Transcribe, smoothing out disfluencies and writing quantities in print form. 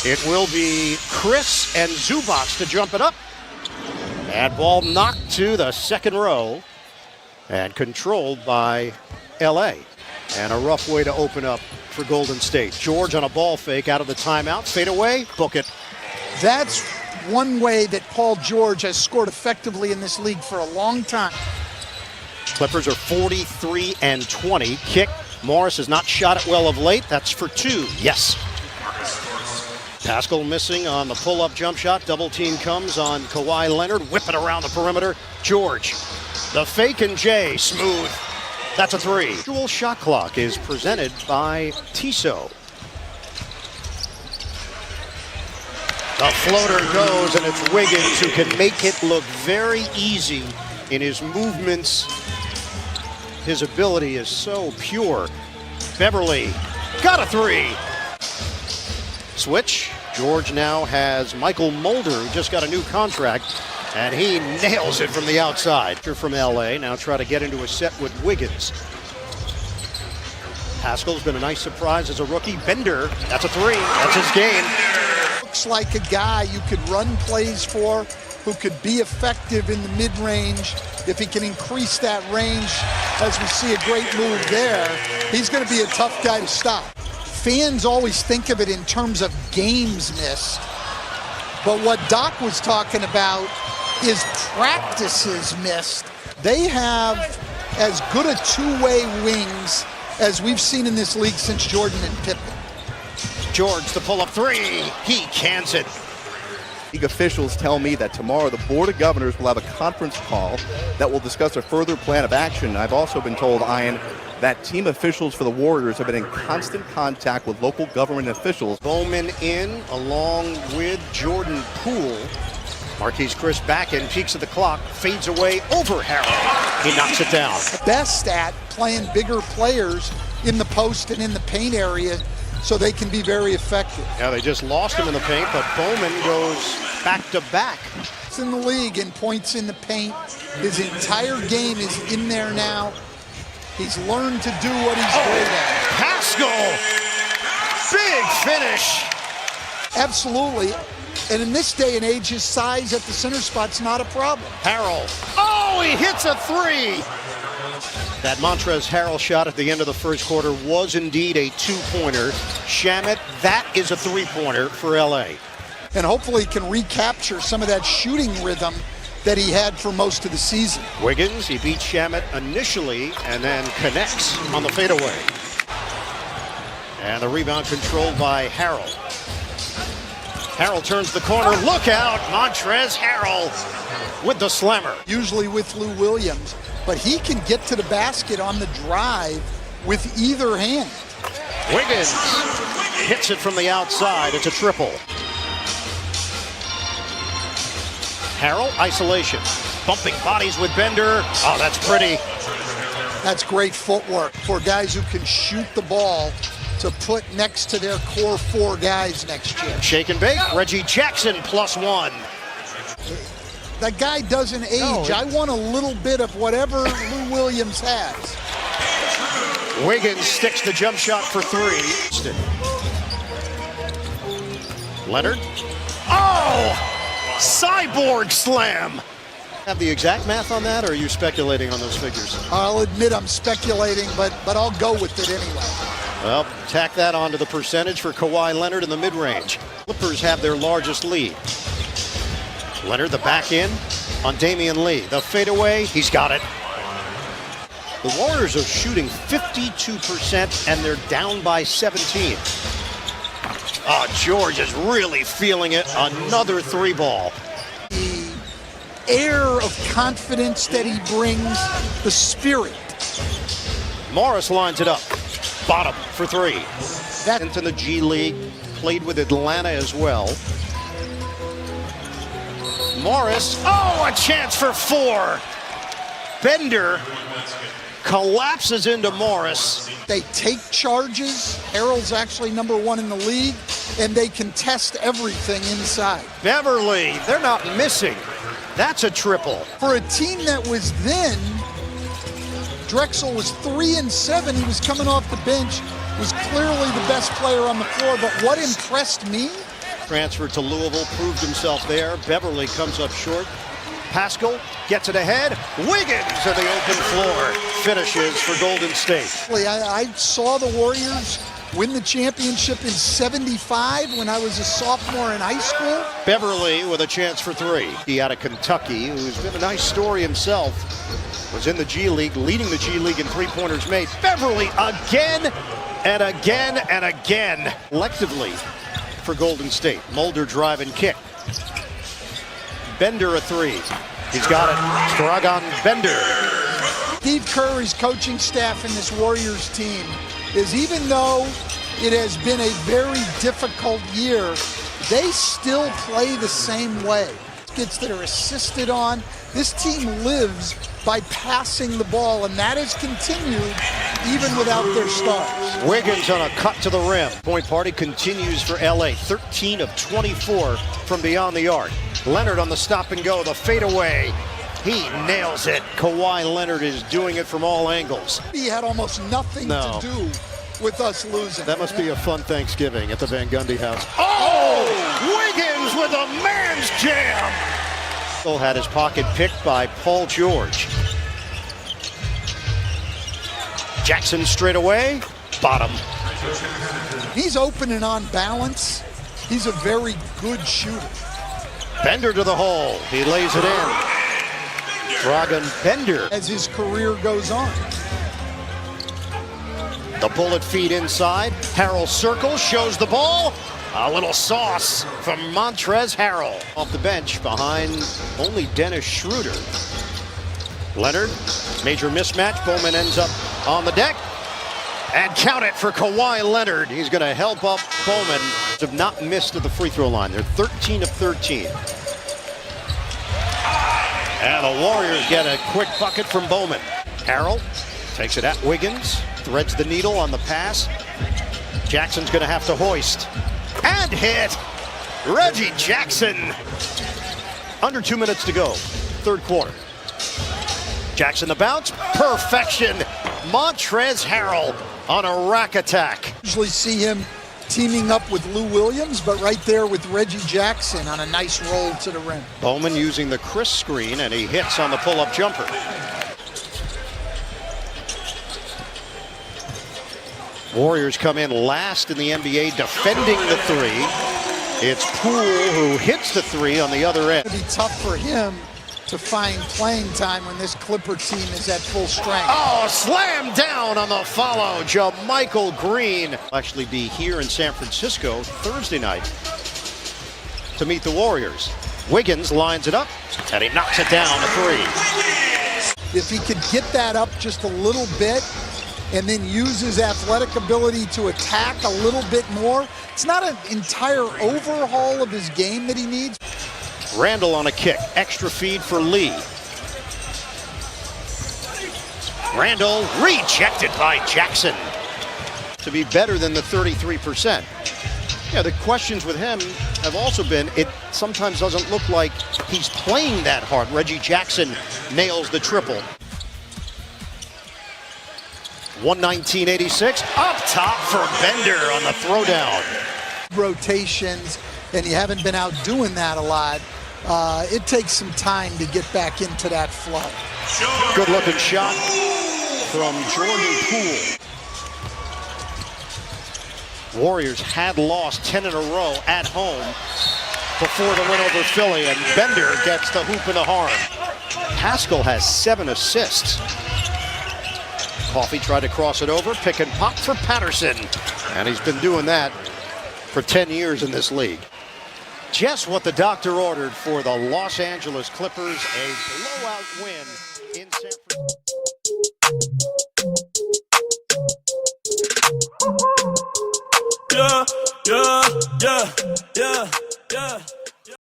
It will be Chris and Zubac to jump it up. And ball knocked to the second row and controlled by LA. And a rough way to open up for Golden State. George on a ball fake out of the timeout. Fade away, book it. That's one way that Paul George has scored effectively in this league for a long time. Clippers are 43-20. Kick. Morris has not shot it well of late. That's for two. Yes. Pascal missing on the pull-up jump shot. Double team comes on Kawhi Leonard. Whip it around the perimeter. George. The fake and Jay. Smooth. That's a three. Dual shot clock is presented by Tissot. The floater goes, and it's Wiggins who can make it look very easy in his movements. His ability is so pure. Beverly got a three. Switch. George now has Michael Mulder, who just got a new contract, and he nails it from the outside. From LA, now try to get into a set with Wiggins. Pascal's been a nice surprise as a rookie. Bender, that's a three. That's his game. Looks like a guy you could run plays for, who could be effective in the mid-range. If he can increase that range, as we see a great move there, he's going to be a tough guy to stop. Fans always think of it in terms of games missed, but what Doc was talking about is practices missed. They have as good a two-way wings as we've seen in this league since Jordan and Pippen. George, the pull-up three. He cans it. League officials tell me that tomorrow the Board of Governors will have a conference call that will discuss a further plan of action. I've also been told, Ian, that team officials for the Warriors have been in constant contact with local government officials. Bowman in along with Jordan Poole. Marquise Chris back in, peeks at the clock, fades away over Harrell. He knocks it down. Best at playing bigger players in the post and in the paint area so they can be very effective. Yeah, they just lost him in the paint, but Bowman goes back to back. It's in the league in points in the paint. His entire game is in there now. He's learned to do what he's great at. Pascal! Big finish! Absolutely. And in this day and age, his size at the center spot's not a problem. Harrell. Oh, he hits a three! That Montrezl Harrell shot at the end of the first quarter was indeed a two-pointer. Shamet, that is a three-pointer for LA. And hopefully he can recapture some of that shooting rhythm that he had for most of the season. Wiggins, he beats Shamet initially and then connects on the fadeaway. And the rebound controlled by Harrell. Harrell turns the corner. Look out, Montrezl Harrell with the slammer. Usually with Lou Williams, but he can get to the basket on the drive with either hand. Wiggins hits it from the outside. It's a triple. Harrell, isolation. Bumping bodies with Bender. Oh, that's pretty. That's great footwork for guys who can shoot the ball to put next to their core four guys next year. Shake and bake. Reggie Jackson +1. That guy doesn't age. No, I want a little bit of whatever Lou Williams has. Wiggins sticks the jump shot for three. Leonard. Oh! Cyborg slam. Have the exact math on that, or are you speculating on those figures? I'll admit I'm speculating, but I'll go with it anyway. Well, tack that onto the percentage for Kawhi Leonard in the mid-range. Clippers have their largest lead. Leonard, the back in on Damian Lee. The fadeaway, he's got it. The Warriors are shooting 52%, and they're down by 17. Oh, George is really feeling it. Another three ball. The air of confidence that he brings, the spirit. Morris lines it up. Bottom for three. That into the G League. Played with Atlanta as well. Morris. Oh, a chance for four. Bender collapses into Morris. They take charges. Harrell's actually #1 in the league, and they contest everything inside. Beverly, they're not missing. That's a triple. For a team that was then, Drexel was 3-7. He was coming off the bench, was clearly the best player on the floor. But what impressed me Transferred to Louisville, proved himself there. Beverly comes up short. Pascal gets it ahead. Wiggins to the open floor. Finishes for Golden State. I saw the Warriors win the championship in '75 when I was a sophomore in high school. Beverly with a chance for three. He out of Kentucky, who's been a nice story himself. Was in the G League, leading the G League in three-pointers made. Beverly again and again and again. Collectively for Golden State. Mulder drive and kick. Bender a three. He's got it. Dragan Bender. Steve Curry's coaching staff in this Warriors team is, even though it has been a very difficult year, they still play the same way. Gets that are assisted on. This team lives by passing the ball, and that has continued even without their stars. Wiggins on a cut to the rim. Point party continues for LA. 13 of 24 from beyond the arc. Leonard on the stop and go, the fadeaway. He nails it. Kawhi Leonard is doing it from all angles. He had almost nothing to do with us losing. That must be a fun Thanksgiving at the Van Gundy house. Oh! Wiggins with a man's jam! Still had his pocket picked by Paul George. Jackson straight away, bottom. He's open and on balance. He's a very good shooter. Bender to the hole. He lays it in. Dragan Bender. As his career goes on. The bullet feed inside. Harrell circles, shows the ball. A little sauce from Montrezl Harrell. Off the bench behind only Dennis Schroeder. Leonard, major mismatch. Bowman ends up on the deck. And count it for Kawhi Leonard. He's going to help up Bowman. Have not missed at the free throw line. They're 13 of 13. And the Warriors get a quick bucket from Bowman. Harrell takes it at Wiggins. Threads the needle on the pass. Jackson's going to have to hoist. And hit. Reggie Jackson. Under 2 minutes to go. Third quarter. Jackson the bounce. Perfection. Montrezl Harrell on a rack attack. Usually see him teaming up with Lou Williams, but right there with Reggie Jackson on a nice roll to the rim. Bowman using the Chris screen, and he hits on the pull-up jumper. Warriors come in last in the NBA defending the three. It's Poole who hits the three on the other end. It'll be tough for him to find playing time when this Clipper team is at full strength. Oh, slam down on the follow. JaMychal Green will actually be here in San Francisco Thursday night to meet the Warriors. Wiggins lines it up, and he knocks it down to three. If he could get that up just a little bit and then use his athletic ability to attack a little bit more, it's not an entire overhaul of his game that he needs. Randall on a kick. Extra feed for Lee. Randall rejected by Jackson. To be better than the 33%. Yeah, the questions with him have also been, it sometimes doesn't look like he's playing that hard. Reggie Jackson nails the triple. 119.86. Up top for Bender on the throwdown. Rotations, and you haven't been out doing that a lot. It takes some time to get back into that flow. Good looking shot from Jordan Poole. Warriors had lost 10 in a row at home before the win over Philly, and Bender gets the hoop and the harm. Pascal has 7 assists. Coffey tried to cross it over, pick and pop for Patterson, and he's been doing that for 10 years in this league. Just what the doctor ordered for the Los Angeles Clippers, a blowout win in San Francisco. Yeah, yeah, yeah.